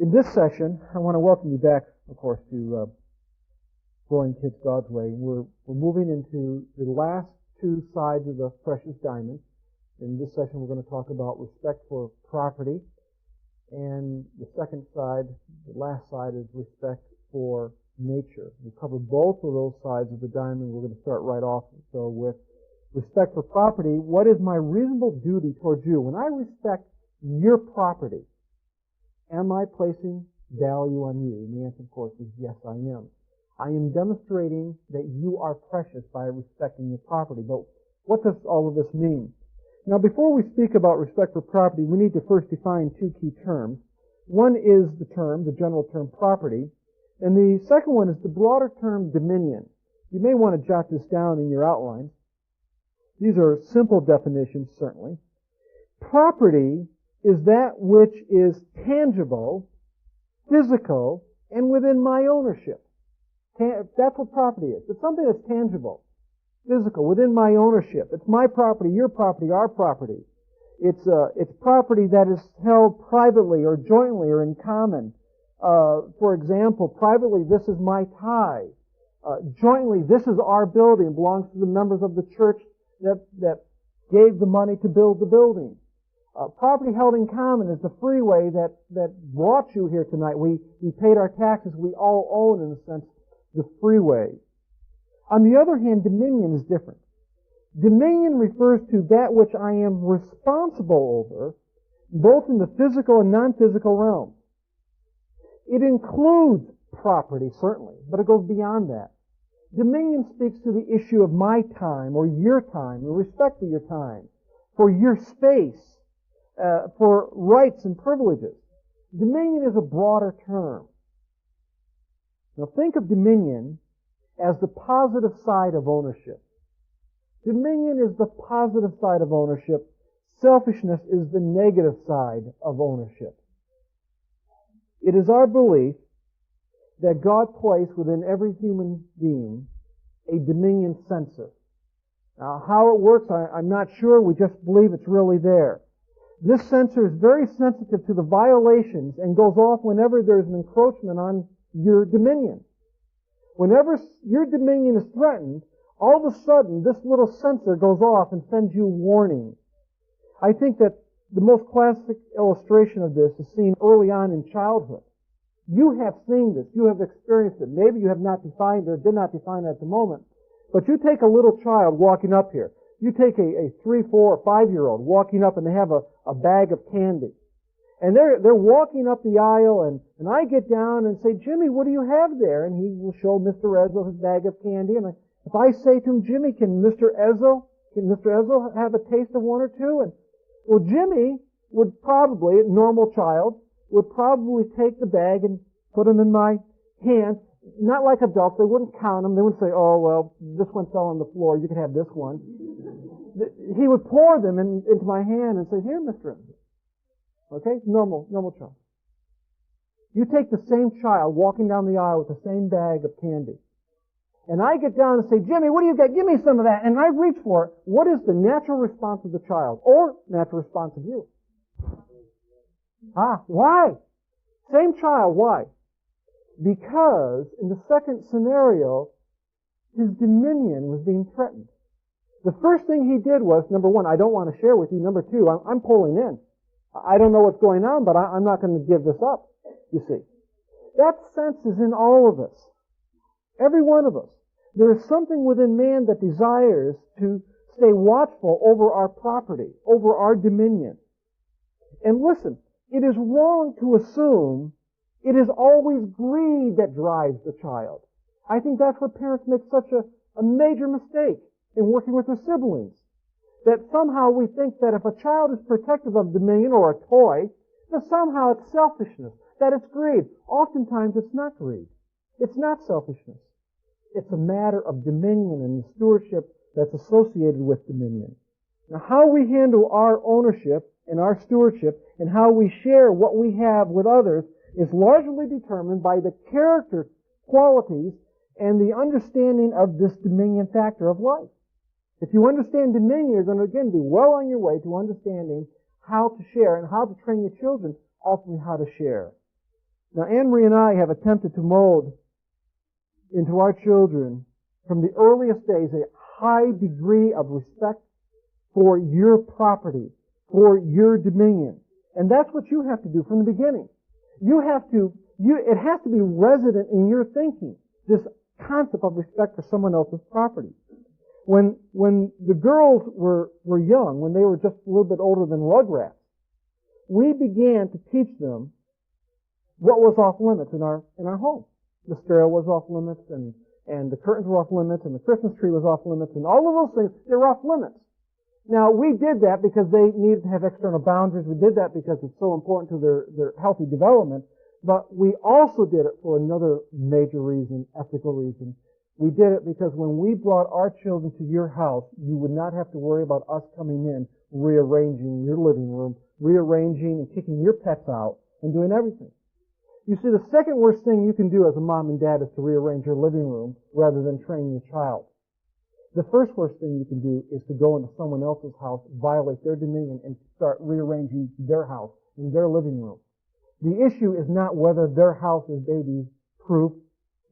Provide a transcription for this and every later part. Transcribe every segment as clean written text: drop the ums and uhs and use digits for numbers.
In this session, I want to welcome you back, of course, to Growing Kids God's Way. We're moving into the last two sides of the precious diamond. In this session, we're going to talk about respect for property. And the second side, the last side, is respect for nature. We cover both of those sides of the diamond. We're going to start right off so with respect for property. What is my reasonable duty towards you? When I respect your property, am I placing value on you? And the answer, of course, is yes, I am. I am demonstrating that you are precious by respecting your property. But what does all of this mean? Now, before we speak about respect for property, we need to first define two key terms. One is the general term property, and the second one is the broader term dominion. You may want to jot this down in your outlines. These are simple definitions, certainly. Property is that which is tangible, physical, and within my ownership. That's what property is. It's something that's tangible, physical, within my ownership. It's my property, your property, our property. It's property that is held privately or jointly or in common. For example, privately, this is my tithe. Jointly, this is our building. It belongs to the members of the church that gave the money to build the building. Property held in common is the freeway that brought you here tonight. We paid our taxes. We all own, in a sense, the freeway. On the other hand, dominion is different. Dominion refers to that which I am responsible over, both in the physical and non-physical realm. It includes property, certainly, but it goes beyond that. Dominion speaks to the issue of my time or your time, the respect for your time, for your space, for rights and privileges. Dominion is a broader term. Now think of dominion as the positive side of ownership. Dominion is the positive side of ownership. Selfishness is the negative side of ownership. It is our belief that God placed within every human being a dominion sensor. Now, how it works, I'm not sure. We just believe it's really there. This sensor is very sensitive to the violations and goes off whenever there's an encroachment on your dominion. Whenever your dominion is threatened, all of a sudden this little sensor goes off and sends you warning. I think that the most classic illustration of this is seen early on in childhood. You have seen this. You have experienced it. Maybe you have not defined it or did not define it at the moment. But you take a little child walking up here. You take a 3, 4, or 5-year-old walking up and they have a bag of candy. And they're walking up the aisle and I get down and say, Jimmy, what do you have there? And he will show Mr. Ezzo his bag of candy. And if I say to him, Jimmy, can Mr. Ezzo have a taste of one or two? And well, Jimmy would probably, a normal child, would probably take the bag and put them in my hand. Not like adults. They wouldn't count them. They wouldn't say, oh, well, this one fell on the floor. You can have this one. He would pour them into my hand and say, here, Mr. Ezzo. Okay? Normal child. You take the same child walking down the aisle with the same bag of candy. And I get down and say, Jimmy, what do you got? Give me some of that. And I reach for it. What is the natural response of the child? Or natural response of you? Why? Same child, why? Because in the second scenario, his dominion was being threatened. The first thing he did was, number one, I don't want to share with you. Number two, I'm pulling in. I don't know what's going on, but I'm not going to give this up, you see. That sense is in all of us. Every one of us. There is something within man that desires to stay watchful over our property, over our dominion. And listen, it is wrong to assume it is always greed that drives the child. I think that's where parents make such a major mistake in working with their siblings. That somehow we think that if a child is protective of dominion or a toy, that somehow it's selfishness, that it's greed. Oftentimes it's not greed. It's not selfishness. It's a matter of dominion and the stewardship that's associated with dominion. Now, how we handle our ownership and our stewardship and how we share what we have with others is largely determined by the character qualities and the understanding of this dominion factor of life. If you understand dominion, you're going to, again, be well on your way to understanding how to share and how to train your children ultimately how to share. Now, Anne-Marie and I have attempted to mold into our children from the earliest days a high degree of respect for your property, for your dominion. And that's what you have to do from the beginning. It has to be resident in your thinking, this concept of respect for someone else's property. When the girls were young, when they were just a little bit older than Rugrats, we began to teach them what was off limits in our home. The stereo was off limits, and the curtains were off limits, and the Christmas tree was off limits, and all of those things, they were off limits. Now, we did that because they needed to have external boundaries. We did that because it's so important to their healthy development. But we also did it for another major reason, ethical reason. We did it because when we brought our children to your house, you would not have to worry about us coming in, rearranging your living room, rearranging and kicking your pets out, and doing everything. You see, the second worst thing you can do as a mom and dad is to rearrange your living room rather than training your child. The first worst thing you can do is to go into someone else's house, violate their dominion, and start rearranging their house and their living room. The issue is not whether their house is baby-proof.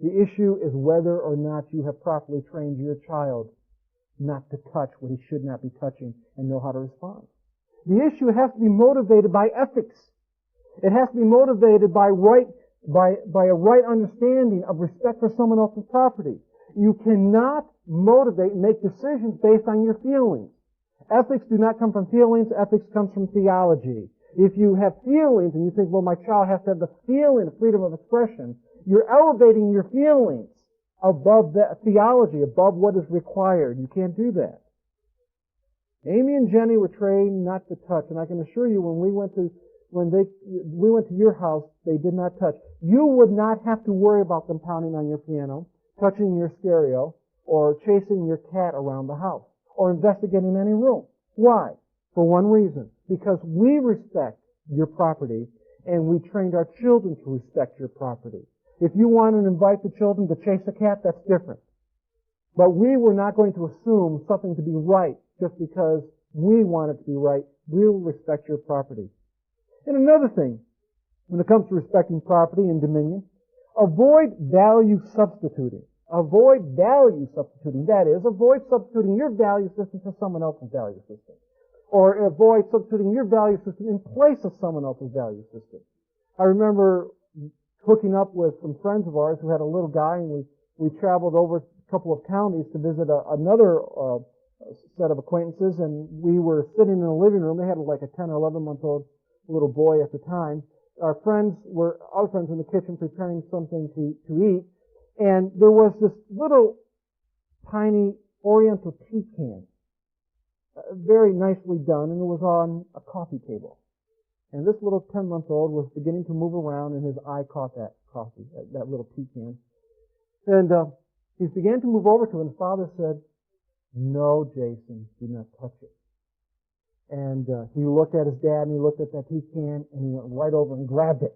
The issue is whether or not you have properly trained your child not to touch what he should not be touching and know how to respond. The issue has to be motivated by ethics. It has to be motivated by a right understanding of respect for someone else's property. You cannot motivate and make decisions based on your feelings. Ethics do not come from feelings. Ethics comes from theology. If you have feelings and you think, well, my child has to have the feeling of freedom of expression, you're elevating your feelings above the theology, above what is required. You can't do that. Amy and Jenny were trained not to touch, and I can assure you when we went to your house, they did not touch. You would not have to worry about them pounding on your piano, touching your stereo, or chasing your cat around the house, or investigating any room. Why? For one reason. Because we respect your property, and we trained our children to respect your property. If you want to invite the children to chase a cat, that's different. But we were not going to assume something to be right just because we want it to be right. We'll respect your property. And another thing, when it comes to respecting property and dominion, avoid value substituting. Avoid value substituting. That is, avoid substituting your value system for someone else's value system. Or avoid substituting your value system in place of someone else's value system. I remember hooking up with some friends of ours who had a little guy, and we traveled over a couple of counties to visit another set of acquaintances, and we were sitting in a living room. They had like a 10 or 11-month-old little boy at the time. Our friends in the kitchen preparing something to eat, and there was this little tiny Oriental tea can, very nicely done, and it was on a coffee table. And this little 10-month-old was beginning to move around, and his eye caught that coffee, that little tea can. And he began to move over to it, and Father said, "No, Jason, do not touch it." And he looked at his dad, and he looked at that tea can, and he went right over and grabbed it.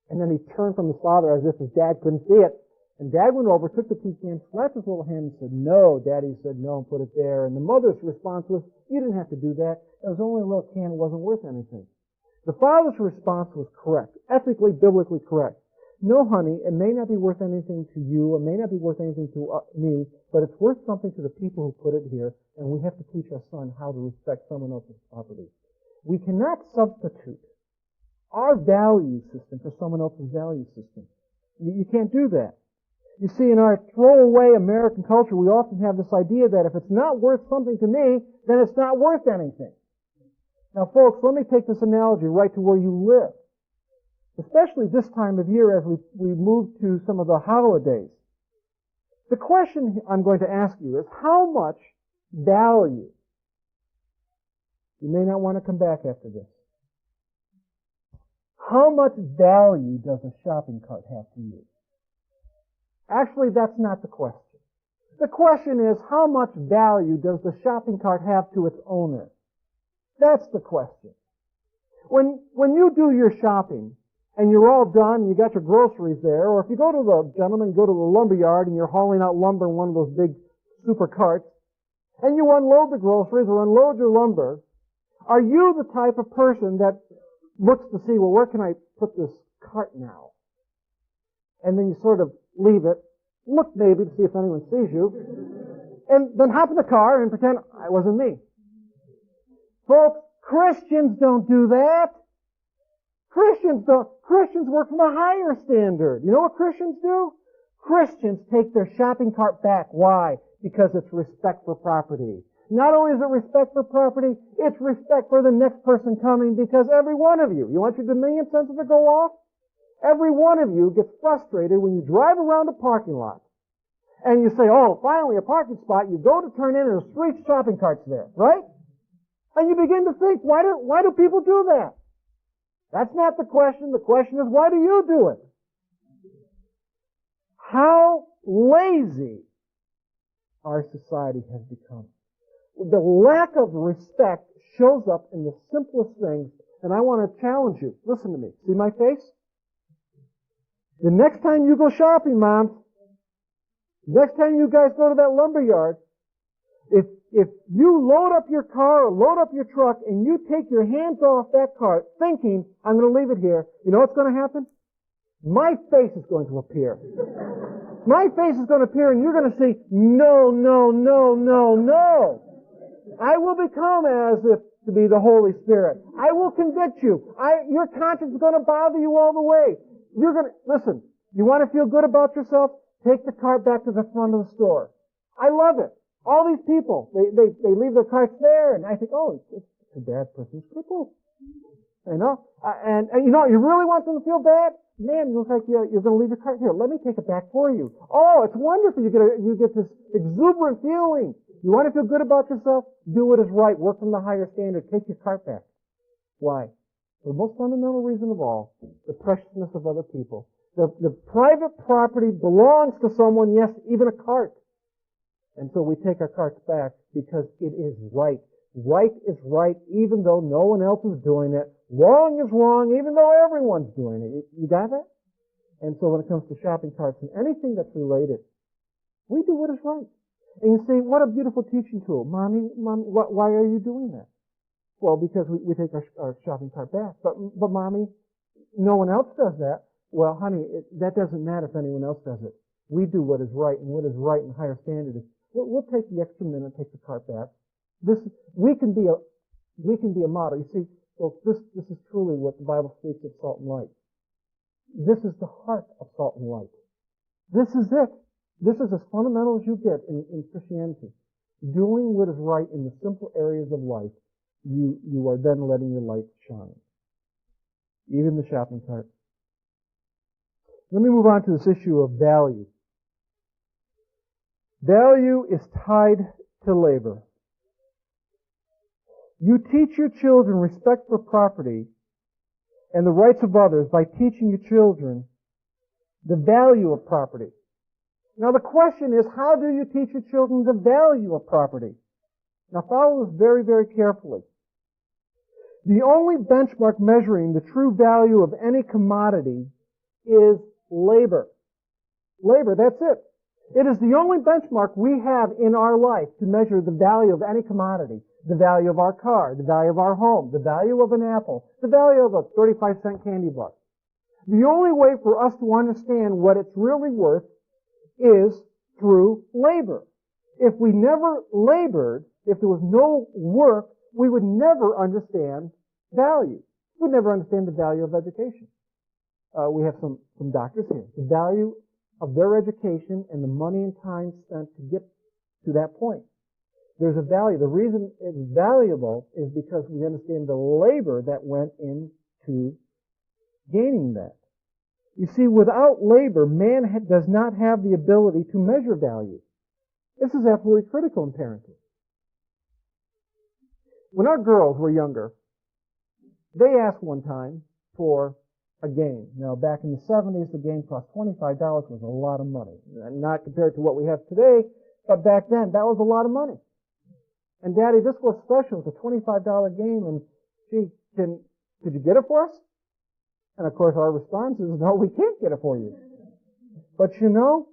And then he turned from his father as if his dad couldn't see it. And Dad went over, took the tea can, slapped his little hand, and said, "No." Daddy said, "No," and put it there. And the mother's response was, "You didn't have to do that. It was only a little can. It wasn't worth anything." The father's response was correct, ethically, biblically correct. "No, honey, it may not be worth anything to you, it may not be worth anything to me, but it's worth something to the people who put it here, and we have to teach our son how to respect someone else's property." We cannot substitute our value system for someone else's value system. You can't do that. You see, in our throwaway American culture, we often have this idea that if it's not worth something to me, then it's not worth anything. Now, folks, let me take this analogy right to where you live. Especially this time of year as we move to some of the holidays. The question I'm going to ask you is, how much value? You may not want to come back after this. How much value does a shopping cart have to you? Actually, that's not the question. The question is, how much value does the shopping cart have to its owner? That's the question. When you do your shopping, and you're all done, you got your groceries there, or if you go to go to the lumber yard and you're hauling out lumber in one of those big super carts, and you unload the groceries or unload your lumber, are you the type of person that looks to see, well, where can I put this cart now? and then you sort of leave it, look maybe to see if anyone sees you, and then hop in the car and pretend it wasn't me. Folks, Christians don't do that. Christians work from a higher standard. You know what Christians do? Christians take their shopping cart back. Why? Because it's respect for property. Not only is it respect for property, it's respect for the next person coming, because every one of you want your dominion sensor to go off? Every one of you gets frustrated when you drive around a parking lot and you say, oh, finally a parking spot. You go to turn in and there's 3 shopping carts there, right? And you begin to think, why do people do that? That's not the question. The question is, why do you do it? How lazy our society has become. The lack of respect shows up in the simplest things, and I want to challenge you. Listen to me. See my face? The next time you go shopping, moms, next time you guys go to that lumber yard, if you load up your car or load up your truck and you take your hands off that cart thinking, I'm going to leave it here, you know what's going to happen? My face is going to appear. My face is going to appear and you're going to see, no, no, no, no, no. I will become as if to be the Holy Spirit. I will convict you. Your conscience is going to bother you all the way. Listen, you want to feel good about yourself? Take the cart back to the front of the store. I love it. All these people, they leave their carts there, and I think, oh, it's a bad person's crippled. You know? And you know, you really want them to feel bad? Man, you look like you're going to leave your cart here. Let me take it back for you. Oh, it's wonderful. You get this exuberant feeling. You want to feel good about yourself? Do what is right. Work from the higher standard. Take your cart back. Why? For the most fundamental reason of all, the preciousness of other people. The private property belongs to someone, yes, even a cart. And so we take our carts back because it is right. Right is right even though no one else is doing it. Wrong is wrong even though everyone's doing it. You got that? And so when it comes to shopping carts and anything that's related, we do what is right. And you say, what a beautiful teaching tool. Mommy, why are you doing that? Well, because we take our shopping cart back. But Mommy, no one else does that. Well, honey, that doesn't matter if anyone else does it. We do what is right, and what is right in higher standard is we'll take the extra minute and take the cart back. We can be a model. You see, folks, this is truly what the Bible speaks of salt and light. This is the heart of salt and light. This is it. This is as fundamental as you get in Christianity. Doing what is right in the simple areas of life, you are then letting your light shine. Even the shopping cart. Let me move on to this issue of value. Value is tied to labor. You teach your children respect for property and the rights of others by teaching your children the value of property. Now the question is, how do you teach your children the value of property? Now follow this very, very carefully. The only benchmark measuring the true value of any commodity is labor. Labor, that's it. It is the only benchmark we have in our life to measure the value of any commodity. The value of our car, the value of our home, the value of an apple, the value of a 35-cent candy bar. The only way for us to understand what it's really worth is through labor. If we never labored, if there was no work, we would never understand value. We'd never understand the value of education. We have some doctors here. The value of their education and the money and time spent to get to that point. There's a value. The reason it's valuable is because we understand the labor that went into gaining that. You see, without labor, man does not have the ability to measure value. This is absolutely critical in parenting. When our girls were younger, they asked one time for a game. Now, back in the 70s, the game cost $25 was a lot of money. Not compared to what we have today, but back then, that was a lot of money. And Daddy, this was special. It's a $25 game, and gee, could you get it for us? And of course, our response is, no, we can't get it for you. But you know,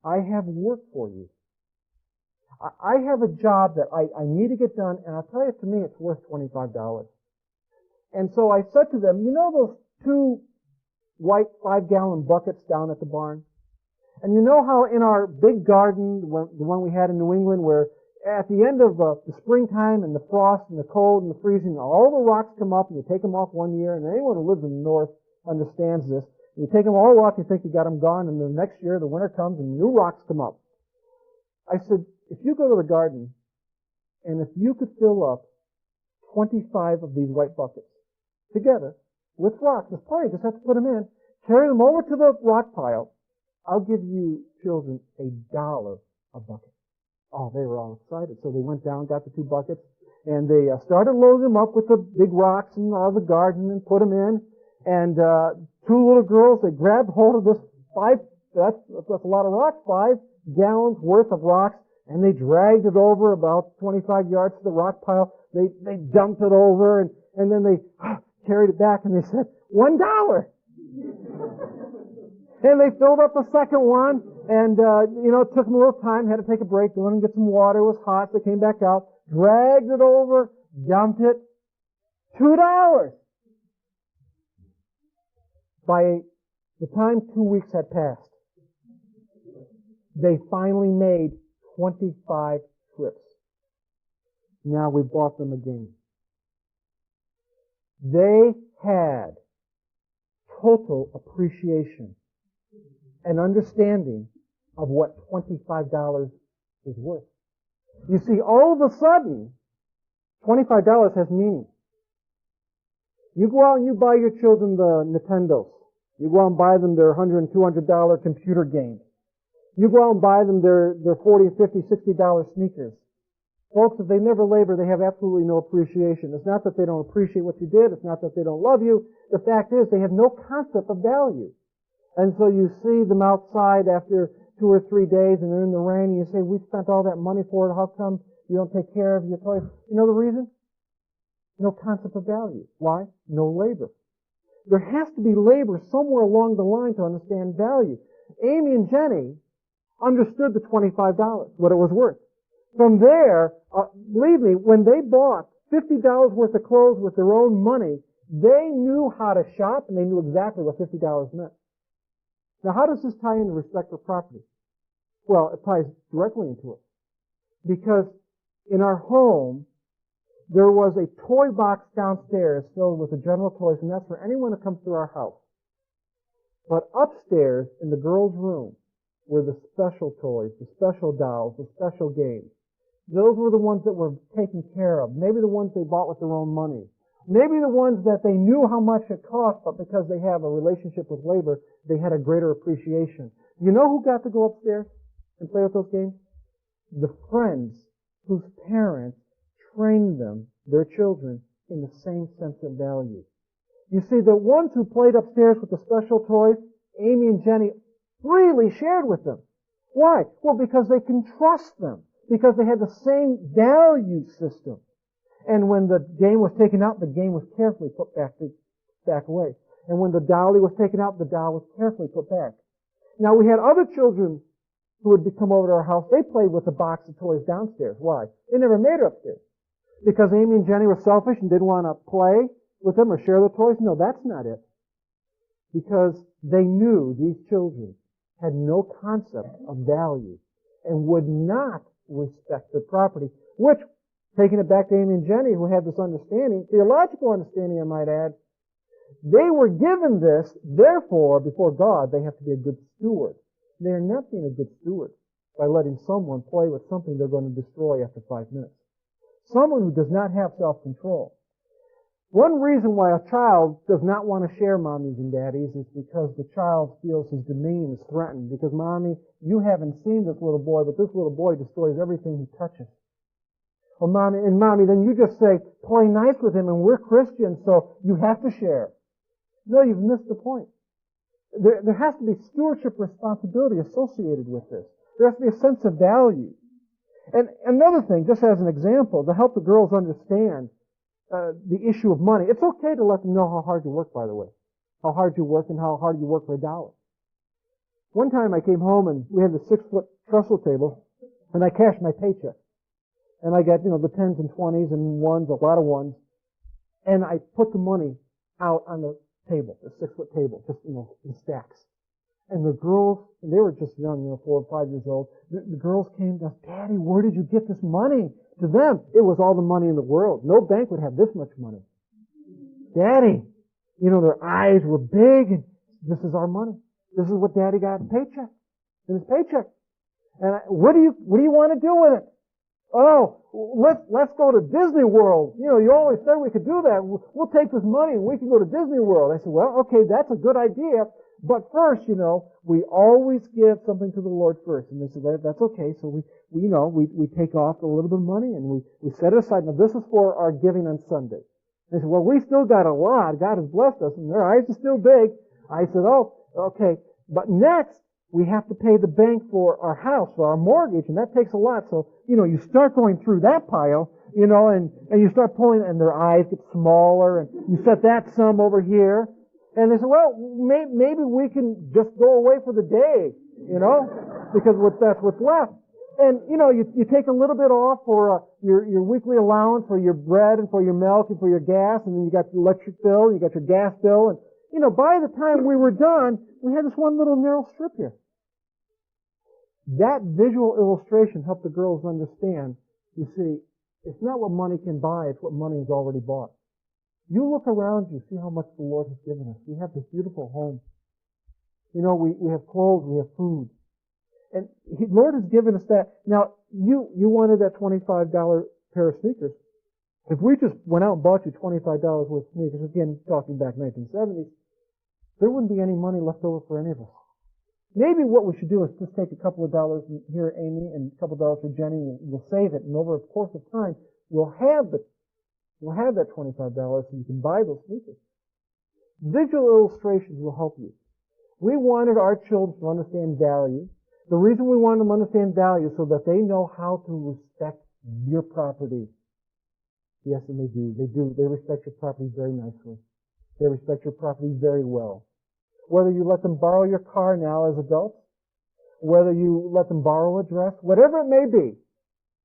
I have work for you. I have a job that I need to get done, and I'll tell you, to me, it's worth $25. And so I said to them, you know those two white 5-gallon buckets down at the barn? And you know how in our big garden, the one we had in New England, where at the end of the springtime and the frost and the cold and the freezing, all the rocks come up and you take them off one year, and anyone who lives in the north understands this. You take them all off, you think you got them gone, and the next year the winter comes and new rocks come up. I said, if you go to the garden and if you could fill up 25 of these white buckets together with rocks, there's plenty, just have to put them in, carry them over to the rock pile, I'll give you children $1 a bucket. Oh, they were all excited. So they went down, got the 2 buckets, and they started loading them up with the big rocks and all the garden and put them in. And 2 little girls, they grabbed hold of this that's a lot of rocks, 5 gallons worth of rocks, and they dragged it over about 25 yards to the rock pile. They dumped it over, and then they carried it back, and they said, $1. And they filled up a second one, and, it took them a little time, had to take a break, they went and get some water, it was hot, they came back out, dragged it over, dumped it, $2. By the time 2 weeks had passed, they finally made 25 trips. Now we bought them again. They had total appreciation and understanding of what $25 is worth. You see, all of a sudden, $25 has meaning. You go out and you buy your children the Nintendos. You go out and buy them their $100 and $200 computer games. You go out and buy them their $40, $50, $60 sneakers. Folks, if they never labor, they have absolutely no appreciation. It's not that they don't appreciate what you did. It's not that they don't love you. The fact is, they have no concept of value. And so you see them outside after 2 or 3 days and they're in the rain and you say, we spent all that money for it. How come you don't take care of your toys? You know the reason? No concept of value. Why? No labor. There has to be labor somewhere along the line to understand value. Amy and Jenny understood the $25, what it was worth. From there, believe me, when they bought $50 worth of clothes with their own money, they knew how to shop and they knew exactly what $50 meant. Now, how does this tie into respect for property? Well, it ties directly into it. Because in our home, there was a toy box downstairs filled with the general toys, and that's for anyone who comes through our house. But upstairs, in the girls' room, were the special toys, the special dolls, the special games. Those were the ones that were taken care of. Maybe the ones they bought with their own money. Maybe the ones that they knew how much it cost, but because they have a relationship with labor, they had a greater appreciation. You know who got to go upstairs and play with those games? The friends whose parents trained them, their children, in the same sense of value. You see, the ones who played upstairs with the special toys, Amy and Jenny freely shared with them. Why? Well, because they can trust them. Because they had the same value system. And when the game was taken out, the game was carefully put back away. And when the dolly was taken out, the doll was carefully put back. Now, we had other children who would come over to our house. They played with a box of toys downstairs. Why? They never made it upstairs. Because Amy and Jenny were selfish and didn't want to play with them or share the toys? No, that's not it. Because they knew these children had no concept of value and would not respect their property, which, taking it back to Amy and Jenny, who had this understanding, theological understanding, I might add, they were given this, therefore, before God, they have to be a good steward. They are not being a good steward by letting someone play with something they're going to destroy after 5 minutes. Someone who does not have self-control. One reason why a child does not want to share mommies and daddies is because the child feels his domain is threatened. Because, mommy, you haven't seen this little boy, but this little boy destroys everything he touches. Or mommy, then you just say, play nice with him, and we're Christians, so you have to share. No, you've missed the point. There has to be stewardship responsibility associated with this. There has to be a sense of value. And another thing, just as an example, to help the girls understand the issue of money. It's okay to let them know how hard you work, by the way. How hard you work and how hard you work for $1. One time I came home and we had the 6-foot trestle table and I cashed my paycheck. And I got, the 10s and 20s and ones, a lot of ones. And I put the money out on the table, a 6-foot table, just, in stacks. And the girls, they were just young, 4 or 5 years old. The girls came to us, Daddy, where did you get this money? To them, it was all the money in the world. No bank would have this much money. Daddy, their eyes were big, and this is our money. This is what Daddy got in his paycheck. And what do you want to do with it? Oh, let's go to Disney World. You always said we could do that. We'll take this money and we can go to Disney World. I said, well, okay, that's a good idea. But first, we always give something to the Lord first. And they said, that's okay. So we take off a little bit of money and we set it aside. Now this is for our giving on Sunday. They said, well, we still got a lot. God has blessed us and their eyes are still big. I said, oh, okay. But next, we have to pay the bank for our house, for our mortgage, and that takes a lot. So, you start going through that pile, and you start pulling, and their eyes get smaller, and you set that sum over here. And they say, well, maybe we can just go away for the day, because that's what's left. And, you take a little bit off for your weekly allowance for your bread and for your milk and for your gas, and then you got the electric bill, you got your gas bill, and, by the time we were done, we had this one little narrow strip here. That visual illustration helped the girls understand, you see, it's not what money can buy, it's what money has already bought. You look around you, see how much the Lord has given us. We have this beautiful home. We have clothes, we have food. And the Lord has given us that. Now, you wanted that $25 pair of sneakers. If we just went out and bought you $25 worth of sneakers, again, talking back 1970s, there wouldn't be any money left over for any of us. Maybe what we should do is just take a couple of dollars here, Amy, and a couple of dollars for Jenny, and we'll save it. And over a course of time, we'll have that $25 so you can buy those sneakers. Visual illustrations will help you. We wanted our children to understand value. The reason we wanted them to understand value is so that they know how to respect your property. Yes, and they do. They do. They respect your property very nicely. They respect your property very well. Whether you let them borrow your car now as adults, whether you let them borrow a dress, whatever it may be,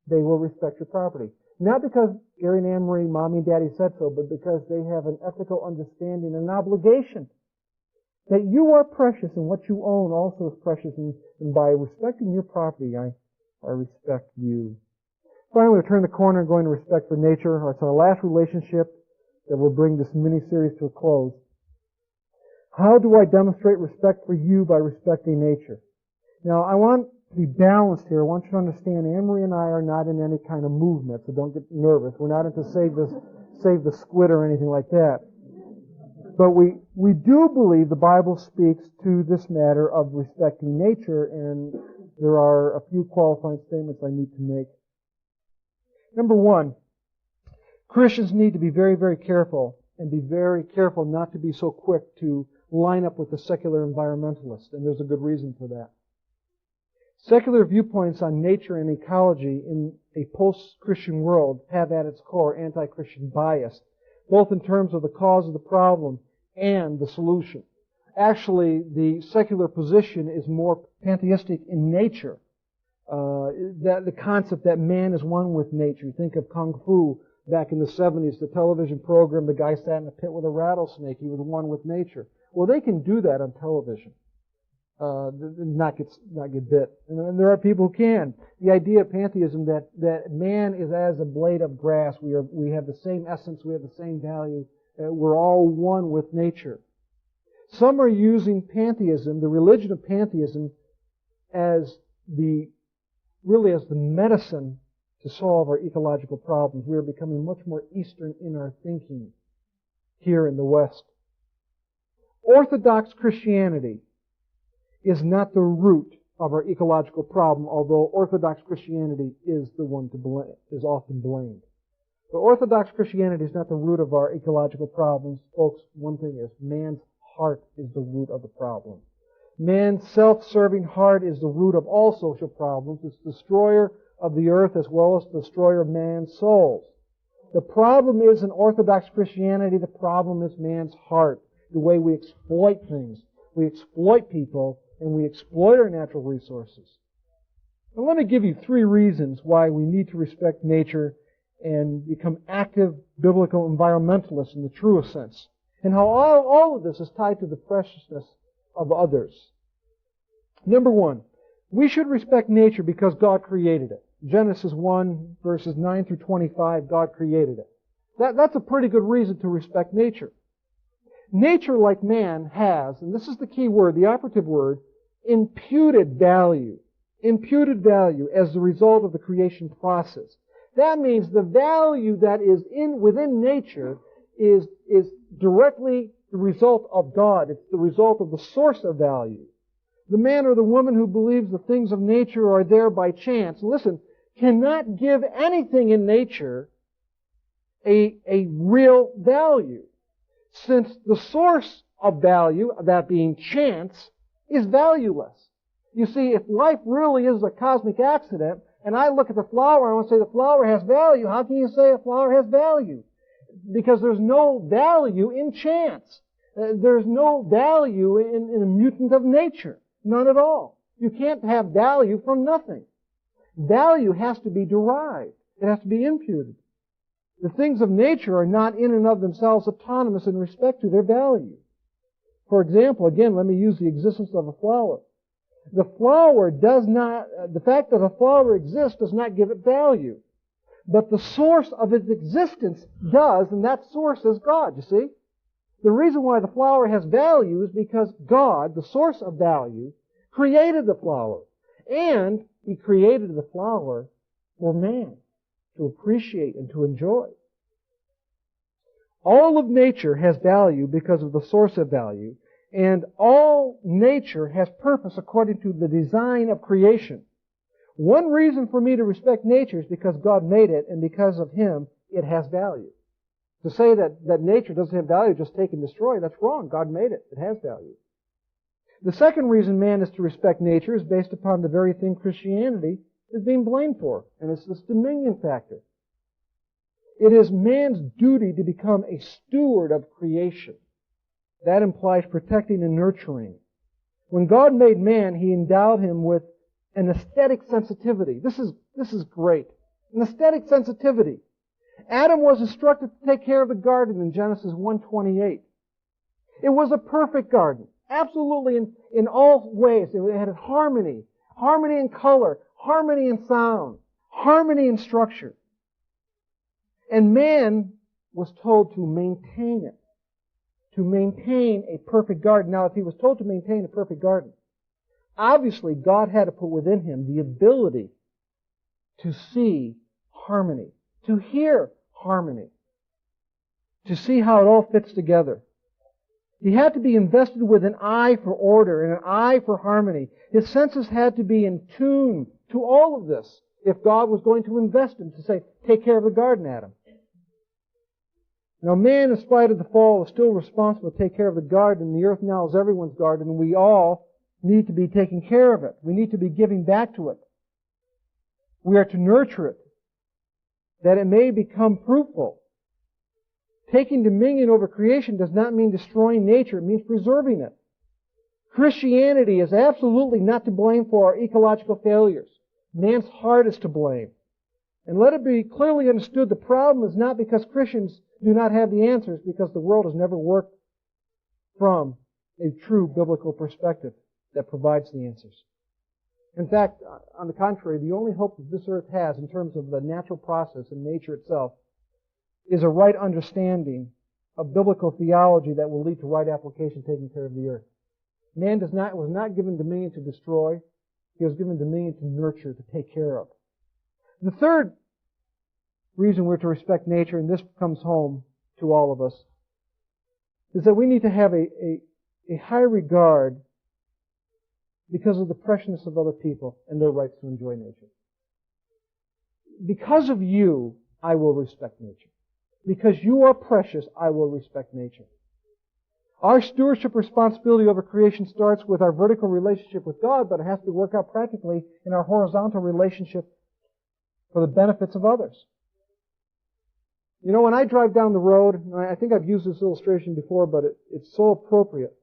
they will respect your property. Not because Gary and Anne-Marie, Mommy and Daddy said so, but because they have an ethical understanding and an obligation that you are precious and what you own also is precious. And by respecting your property, I respect you. Finally, we turn the corner and go into respect for nature. It's our last relationship that will bring this mini-series to a close. How do I demonstrate respect for you by respecting nature? Now, I want to be balanced here. I want you to understand Anne-Marie and I are not in any kind of movement, so don't get nervous. We're not into save the squid or anything like that. But we do believe the Bible speaks to this matter of respecting nature, and there are a few qualifying statements I need to make. Number one, Christians need to be very, very careful, and be very careful not to be so quick to line up with the secular environmentalist, and there's a good reason for that. Secular viewpoints on nature and ecology in a post-Christian world have at its core anti-Christian bias, both in terms of the cause of the problem and the solution. Actually, the secular position is more pantheistic in nature. The concept that man is one with nature. You think of Kung Fu back in the 70s, the television program, the guy sat in a pit with a rattlesnake. He was one with nature. Well, they can do that on television. Not get bit. And there are people who can. The idea of pantheism that man is as a blade of grass. We have the same essence. We have the same value. We're all one with nature. Some are using pantheism, the religion of pantheism, as the medicine to solve our ecological problems. We are becoming much more Eastern in our thinking here in the West. Orthodox Christianity is not the root of our ecological problem, although Orthodox Christianity is the one to blame, is often blamed. But Orthodox Christianity is not the root of our ecological problems. Folks, one thing is, man's heart is the root of the problem. Man's self-serving heart is the root of all social problems. It's the destroyer of the earth as well as the destroyer of man's souls. The problem is in Orthodox Christianity, the problem is man's heart, the way we exploit things. We exploit people, and we exploit our natural resources. Now let me give you 3 reasons why we need to respect nature and become active biblical environmentalists in the truest sense. and how all of this is tied to the preciousness of others. Number one, we should respect nature because God created it. Genesis 1, verses 9 through 25, God created it. That's a pretty good reason to respect nature. Nature, like man, has, and this is the key word, the operative word, imputed value. Imputed value as the result of the creation process. That means the value that is within nature is directly the result of God. It's the result of the source of value. The man or the woman who believes the things of nature are there by chance, listen, cannot give anything in nature a real value. Since the source of value, that being chance, is valueless. You see, if life really is a cosmic accident, and I look at the flower and I want to say the flower has value, how can you say a flower has value? Because there's no value in chance. There's no value in a mutant of nature. None at all. You can't have value from nothing. Value has to be derived. It has to be imputed. The things of nature are not in and of themselves autonomous in respect to their value. For example, again, let me use the existence of a flower. The fact that a flower exists does not give it value. But the source of its existence does, and that source is God, you see? The reason why the flower has value is because God, the source of value, created the flower. And He created the flower for man to appreciate and to enjoy. All of nature has value because of the source of value, and all nature has purpose according to the design of creation. One reason for me to respect nature is because God made it, and because of Him, it has value. To say that nature doesn't have value, just take and destroy, that's wrong. God made it. It has value. The second reason man is to respect nature is based upon the very thing Christianity is being blamed for, and it's this dominion factor. It is man's duty to become a steward of creation. That implies protecting and nurturing. When God made man, He endowed him with an aesthetic sensitivity. This is great. An aesthetic sensitivity. Adam was instructed to take care of the garden in Genesis 1:28. It was a perfect garden. Absolutely in all ways. It had harmony. Harmony in color. Harmony in sound. Harmony in structure. And man was told to maintain it. To maintain a perfect garden. Now, if he was told to maintain a perfect garden, obviously God had to put within him the ability to see harmony, to hear harmony, to see how it all fits together. He had to be invested with an eye for order and an eye for harmony. His senses had to be in tune to all of this if God was going to invest him to say, take care of the garden, Adam. Now, man, in spite of the fall, is still responsible to take care of the garden. The earth now is everyone's garden, and we all need to be taking care of it. We need to be giving back to it. We are to nurture it, that it may become fruitful. Taking dominion over creation does not mean destroying nature. It means preserving it. Christianity is absolutely not to blame for our ecological failures. Man's heart is to blame. And let it be clearly understood, the problem is not because Christians do not have the answers, because the world has never worked from a true biblical perspective that provides the answers. In fact, on the contrary, the only hope that this earth has in terms of the natural process and nature itself is a right understanding of biblical theology that will lead to right application taking care of the earth. Man was not given dominion to destroy. He was given dominion to nurture, to take care of. The third reason we're to respect nature, and this comes home to all of us, is that we need to have a high regard because of the preciousness of other people and their rights to enjoy nature. Because of you, I will respect nature. Because you are precious, I will respect nature. Our stewardship responsibility over creation starts with our vertical relationship with God, but it has to work out practically in our horizontal relationship for the benefits of others. You know, when I drive down the road, and I think I've used this illustration before, but it's so appropriate.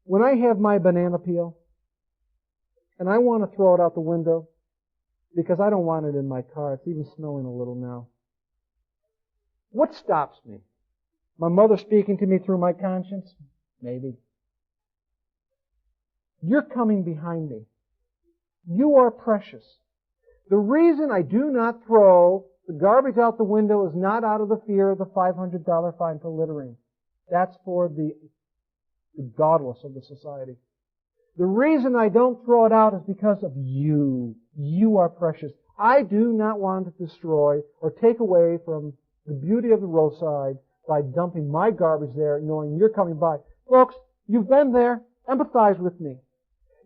When I have my banana peel, and I want to throw it out the window, because I don't want it in my car, it's even snowing a little now. What stops me? My mother speaking to me through my conscience? Maybe. You're coming behind me. You are precious. The reason I do not throw the garbage out the window is not out of the fear of the $500 fine for littering. That's for the godless of the society. The reason I don't throw it out is because of you. You are precious. I do not want to destroy or take away from the beauty of the roadside by dumping my garbage there, knowing you're coming by. Folks, you've been there. Empathize with me.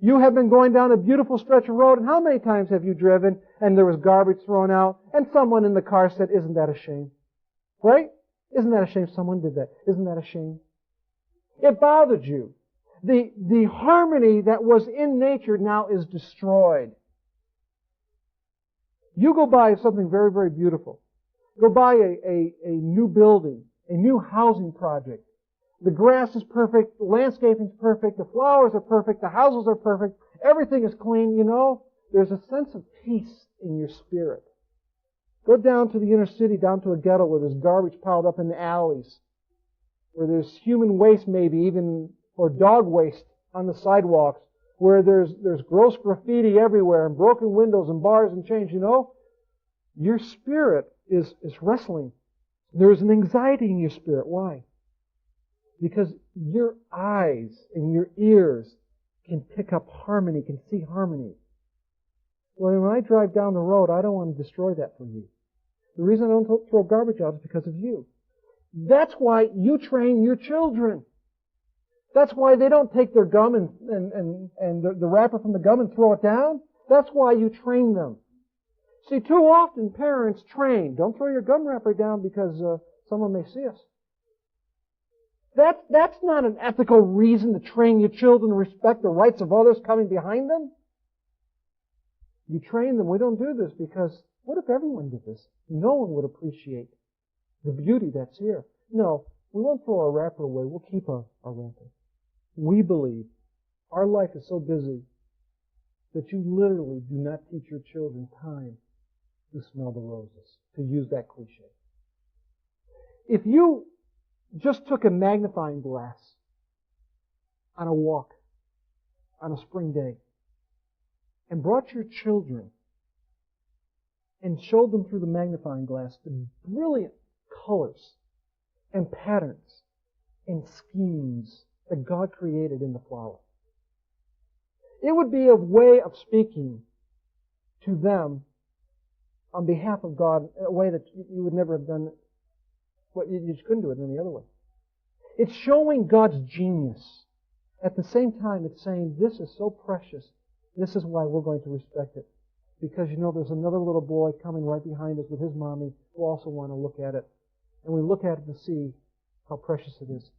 You have been going down a beautiful stretch of road, and how many times have you driven and there was garbage thrown out, and someone in the car said, "Isn't that a shame?" Right? Isn't that a shame someone did that? Isn't that a shame? It bothered you. The harmony that was in nature now is destroyed. You go by something very, very beautiful. Go by a new building, a new housing project. The grass is perfect, the landscaping is perfect, the flowers are perfect, the houses are perfect, everything is clean. You know, there's a sense of peace in your spirit. Go down to the inner city, down to a ghetto where there's garbage piled up in the alleys, where there's human waste maybe, even, or dog waste on the sidewalks, where there's gross graffiti everywhere and broken windows and bars and chains. You know, your spirit is wrestling. There's an anxiety in your spirit. Why? Because your eyes and your ears can pick up harmony, can see harmony. Well, when I drive down the road, I don't want to destroy that for you. The reason I don't throw garbage out is because of you. That's why you train your children. That's why they don't take their gum and the wrapper from the gum and throw it down. That's why you train them. See, too often parents train. Don't throw your gum wrapper down because someone may see us. That's not an ethical reason to train your children to respect the rights of others coming behind them. You train them. We don't do this because what if everyone did this? No one would appreciate the beauty that's here. No, we won't throw our wrapper away. We'll keep our wrapper. We believe our life is so busy that you literally do not teach your children time to smell the roses, to use that cliche. If you just took a magnifying glass on a walk on a spring day and brought your children and showed them through the magnifying glass the brilliant colors and patterns and schemes that God created in the flower, it would be a way of speaking to them on behalf of God in a way that you would never have done. Well, you just couldn't do it any other way. It's showing God's genius. At the same time, it's saying, this is so precious. This is why we're going to respect it. Because, you know, there's another little boy coming right behind us with his mommy who also want to look at it. And we look at it to see how precious it is.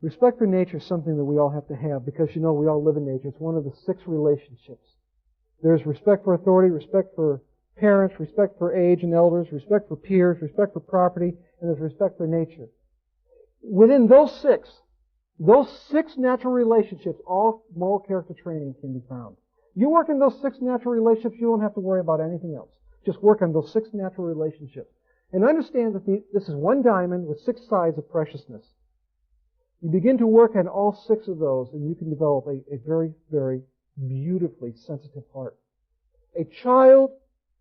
Respect for nature is something that we all have to have because, you know, we all live in nature. It's one of the 6 relationships. There's respect for authority, respect for parents, respect for age and elders, respect for peers, respect for property, and there's respect for nature. Within those 6 natural relationships, all moral character training can be found. You work in those 6 natural relationships, you won't have to worry about anything else. Just work on those 6 natural relationships. And understand that this is one diamond with 6 sides of preciousness. You begin to work on all 6 of those, and you can develop a very, very beautifully sensitive heart. A child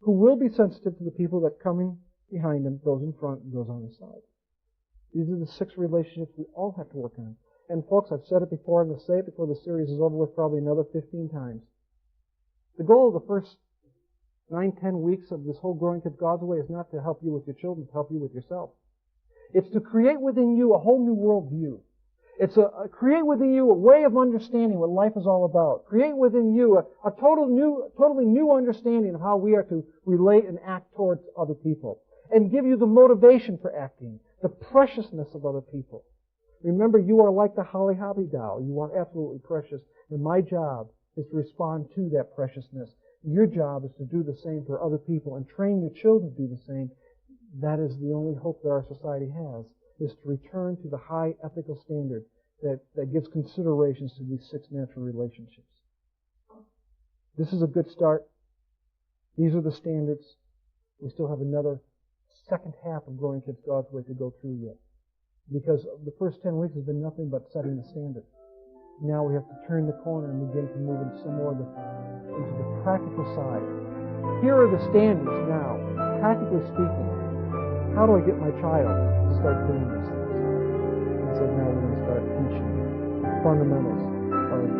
who will be sensitive to the people that come in behind him, those in front, and those on the side. These are the 6 relationships we all have to work on. And folks, I've said it before, I'm going to say it before the series is over with probably another 15 times. The goal of the first 9-10 weeks of this whole Growing Kids God's Way is not to help you with your children, to help you with yourself. It's to create within you a whole new worldview. It's create within you a way of understanding what life is all about. Create within you a totally new understanding of how we are to relate and act towards other people. And give you the motivation for acting, the preciousness of other people. Remember, you are like the Holly Hobbie doll. You are absolutely precious. And my job is to respond to that preciousness. Your job is to do the same for other people and train your children to do the same. That is the only hope that our society has, is to return to the high ethical standard that gives considerations to these 6 natural relationships. This is a good start. These are the standards. We still have another second half of Growing Kids God's Way to go through yet. because the first 10 weeks has been nothing but setting the standard. Now we have to turn the corner and begin to move into some more into the practical side. Here are the standards now, practically speaking. How do I get my child to start doing these things? And so now we're going to start teaching fundamentals of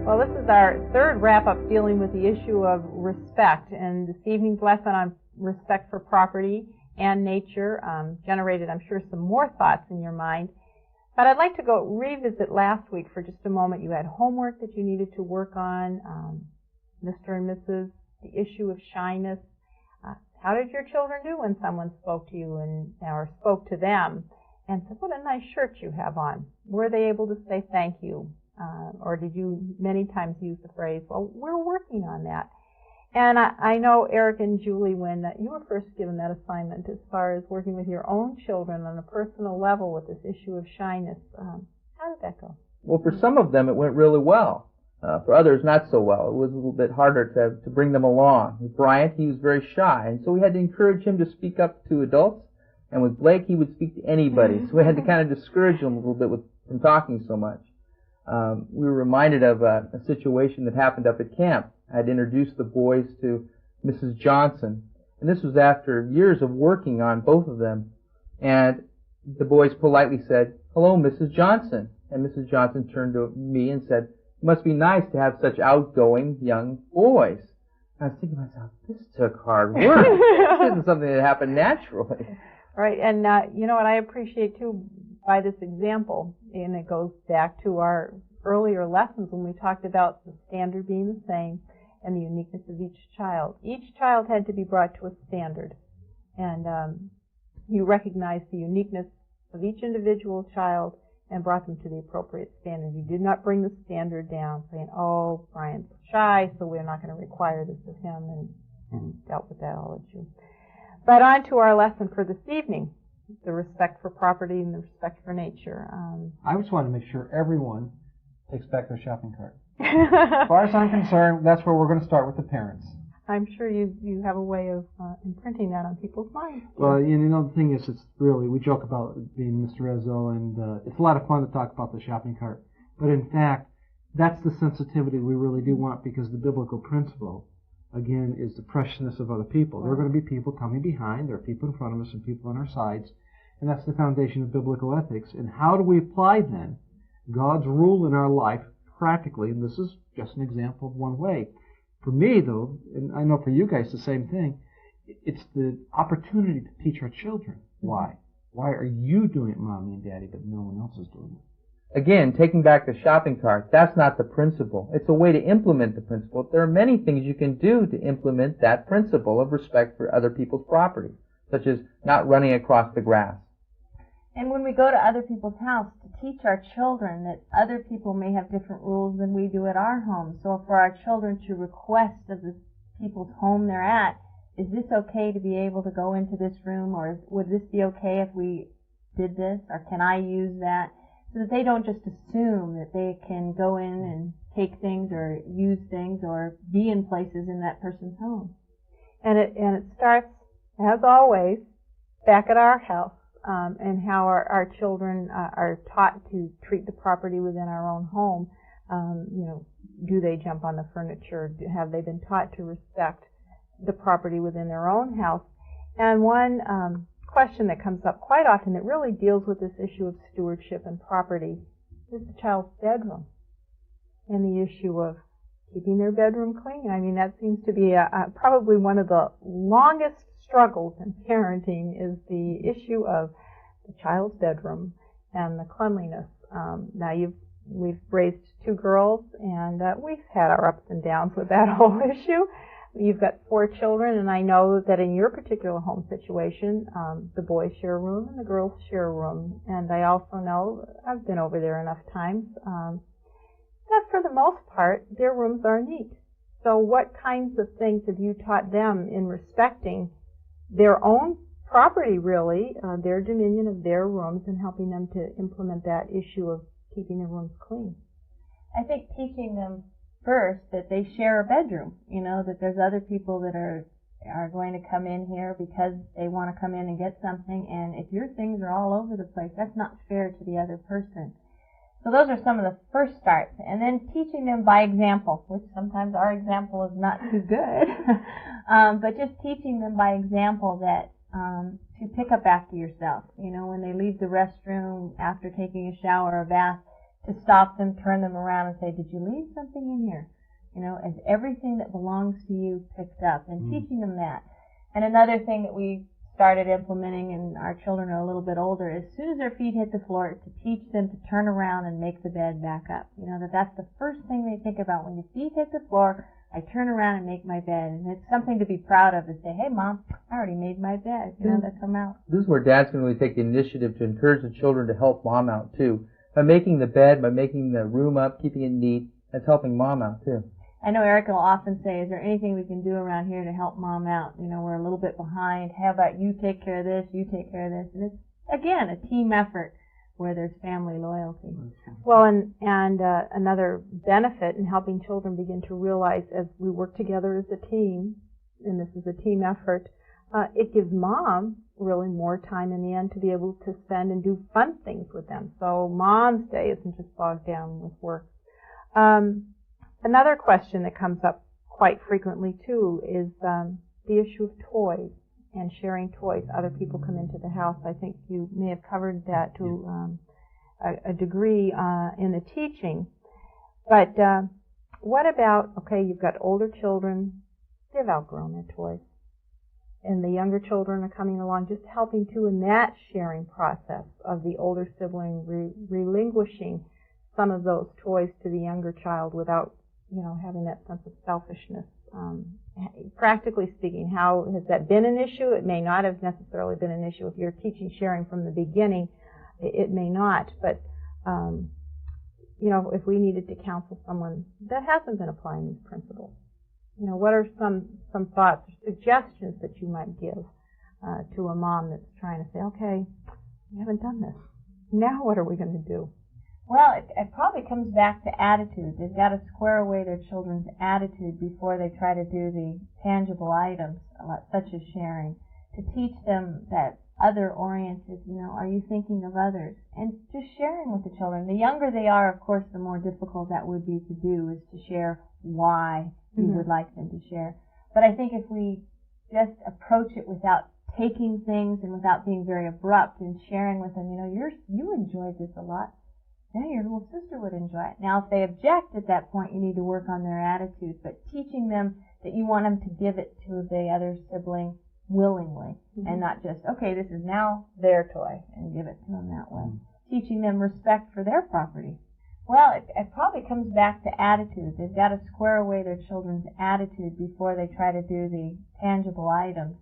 Well, this is our third wrap-up dealing with the issue of respect, and this evening's lesson on respect for property and nature generated, I'm sure, some more thoughts in your mind. But I'd like to go revisit last week for just a moment. You had homework that you needed to work on, Mr. and Mrs., the issue of shyness. How did your children do when someone spoke to you or spoke to them and said, "What a nice shirt you have on"? Were they able to say thank you? Or did you many times use the phrase, "Well, we're working on that"? And I know, Eric and Julie, when you were first given that assignment as far as working with your own children on a personal level with this issue of shyness, how did that go? Well, for some of them, it went really well. For others, not so well. It was a little bit harder to bring them along. With Bryant, he was very shy, and so we had to encourage him to speak up to adults. And with Blake, he would speak to anybody. So we had to kind of discourage him a little bit from talking so much. We were reminded of a situation that happened up at camp. I had introduced the boys to Mrs. Johnson, and this was after years of working on both of them. And the boys politely said, "Hello, Mrs. Johnson." And Mrs. Johnson turned to me and said, "It must be nice to have such outgoing young boys." And I was thinking to myself, this took hard work. This isn't something that happened naturally. Right, and you know what I appreciate too by this example, and it goes back to our earlier lessons when we talked about the standard being the same and the uniqueness of each child. Each child had to be brought to a standard, and you recognized the uniqueness of each individual child and brought them to the appropriate standard. You did not bring the standard down saying, "Oh, Brian's shy, so we're not going to require this of him," and dealt with that all issue. But on to our lesson for this evening, the respect for property and the respect for nature. I just want to make sure everyone takes back their shopping cart. As far as I'm concerned, that's where we're going to start with the parents. I'm sure you have a way of imprinting that on people's minds. Well, you know, the thing is, it's really, we joke about being Mr. Ezzo, and it's a lot of fun to talk about the shopping cart. But in fact, that's the sensitivity we really do want, because the biblical principle, again, is the preciousness of other people. There are going to be people coming behind, there are people in front of us and people on our sides, and that's the foundation of biblical ethics. And how do we apply, then, God's rule in our life practically? And this is just an example of one way. For me, though, and I know for you guys the same thing, it's the opportunity to teach our children. Why? Why are you doing it, Mommy and Daddy, but no one else is doing it? Again, taking back the shopping cart, that's not the principle. It's a way to implement the principle. There are many things you can do to implement that principle of respect for other people's property, such as not running across the grass. And when we go to other people's house, to teach our children that other people may have different rules than we do at our home. So for our children to request of the people's home they're at, is this okay to be able to go into this room, or would this be okay if we did this, or can I use that? So that they don't just assume that they can go in and take things or use things or be in places in that person's home. And it starts, as always, back at our house. And how our children are taught to treat the property within our own home. Do they jump on the furniture? Have they been taught to respect the property within their own house? And one question that comes up quite often that really deals with this issue of stewardship and property is the child's bedroom and the issue of keeping their bedroom clean. I mean, that seems to be probably one of the longest struggles in parenting, is the issue of the child's bedroom and the cleanliness. We've raised 2 girls, and we've had our ups and downs with that whole issue. You've got 4 children, and I know that in your particular home situation, the boys share a room and the girls share a room. And I also know, I've been over there enough times, that for the most part, their rooms are neat. So what kinds of things have you taught them in respecting their own property, really, their dominion of their rooms, and helping them to implement that issue of keeping their rooms clean. I think teaching them first that they share a bedroom, that there's other people that are going to come in here because they want to come in and get something, and if your things are all over the place, that's not fair to the other person. So those are some of the first starts. And then teaching them by example, which sometimes our example is not too good, but just teaching them by example that to pick up after yourself. When they leave the restroom after taking a shower or bath, to stop them, turn them around and say, did you leave something in here? As everything that belongs to you picked up, and teaching them that. And another thing that we started implementing, and our children are a little bit older, as soon as their feet hit the floor, to teach them to turn around and make the bed back up. That's the first thing they think about. When your feet hit the floor, I turn around and make my bed. And it's something to be proud of, to say, hey, Mom, I already made my bed. That's come out. This is where Dad's going to really take the initiative to encourage the children to help Mom out, too. By making the bed, by making the room up, keeping it neat, that's helping Mom out, too. I know Erica will often say, is there anything we can do around here to help Mom out? We're a little bit behind. How about you take care of this, you take care of this? And it's, again, a team effort where there's family loyalty. Well, and another benefit in helping children begin to realize, as we work together as a team, and this is a team effort, it gives Mom really more time in the end to be able to spend and do fun things with them. So Mom's day isn't just bogged down with work. Another question that comes up quite frequently, too, is the issue of toys and sharing toys. Other people come into the house. I think you may have covered that to a degree in the teaching. But what about, you've got older children, they've outgrown their toys. And the younger children are coming along, just helping too in that sharing process of the older sibling relinquishing some of those toys to the younger child without having that sense of selfishness. Practically speaking, how has that been an issue? It may not have necessarily been an issue. If you're teaching sharing from the beginning, it may not. But, if we needed to counsel someone that hasn't been applying these principles, what are some thoughts or suggestions that you might give to a mom that's trying to say, okay, we haven't done this. Now what are we going to do? Well, it probably comes back to attitude. They've got to square away their children's attitude before they try to do the tangible items, such as sharing, to teach them that other-oriented, are you thinking of others? And just sharing with the children. The younger they are, of course, the more difficult that would be to do, is to share why you would like them to share. But I think if we just approach it without taking things and without being very abrupt and sharing with them, you enjoyed this a lot. Now your little sister would enjoy it. Now, if they object at that point, you need to work on their attitude. But teaching them that you want them to give it to the other sibling willingly, and not just, okay, this is now their toy, and give it to them that way. Teaching them respect for their property. Well, it probably comes back to attitude. They've got to square away their children's attitude before they try to do the tangible items,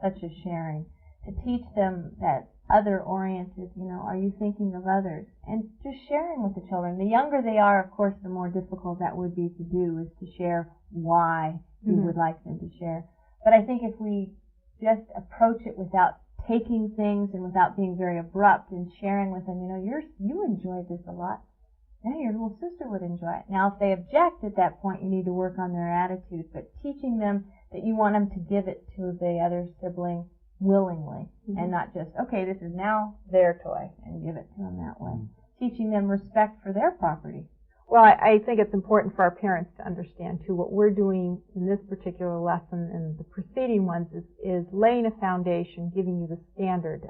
such as sharing, to teach them that other-oriented, are you thinking of others? And just sharing with the children. The younger they are, of course, the more difficult that would be to do, is to share why you would like them to share. But I think if we just approach it without taking things and without being very abrupt and sharing with them, you enjoyed this a lot. Now your little sister would enjoy it. Now, if they object at that point, you need to work on their attitude. But teaching them that you want them to give it to the other sibling willingly, and not just, okay, this is now their toy, and give it to them that way. Teaching them respect for their property. Well, I think it's important for our parents to understand, too, what we're doing in this particular lesson and the preceding ones is laying a foundation, giving you the standard.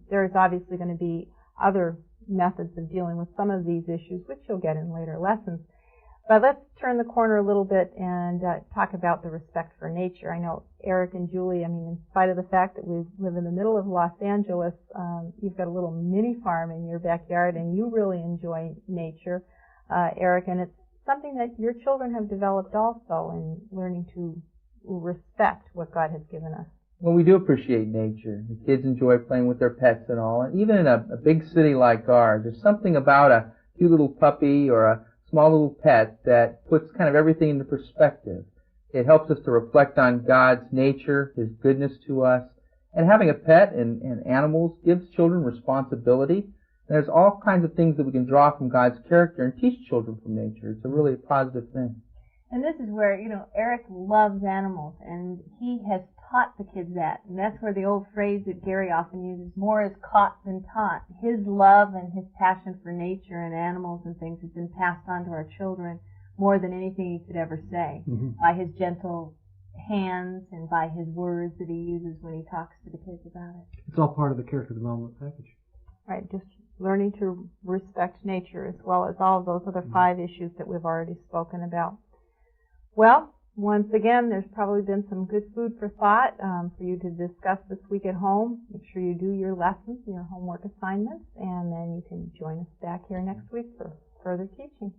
There is obviously going to be other methods of dealing with some of these issues, which you'll get in later lessons. But let's turn the corner a little bit and talk about the respect for nature. I know Eric and Julie, in spite of the fact that we live in the middle of Los Angeles, you've got a little mini farm in your backyard, and you really enjoy nature, Eric, and it's something that your children have developed also in learning to respect what God has given us. Well, we do appreciate nature. The kids enjoy playing with their pets and all. And even in a big city like ours, there's something about a cute little puppy or a small little pet that puts kind of everything into perspective. It helps us to reflect on God's nature, His goodness to us, And having a pet and animals gives children responsibility. And there's all kinds of things that we can draw from God's character and teach children from nature. It's a really positive thing. And this is where, Eric loves animals, and he has taught the kids that. And that's where the old phrase that Gary often uses, more is caught than taught. His love and his passion for nature and animals and things has been passed on to our children more than anything he could ever say, by his gentle hands and by his words that he uses when he talks to the kids about it. It's all part of the character development package. Right, just learning to respect nature as well as all of those other 5 issues that we've already spoken about. Well, once again, there's probably been some good food for thought for you to discuss this week at home. Make sure you do your lessons, your homework assignments, and then you can join us back here next week for further teaching.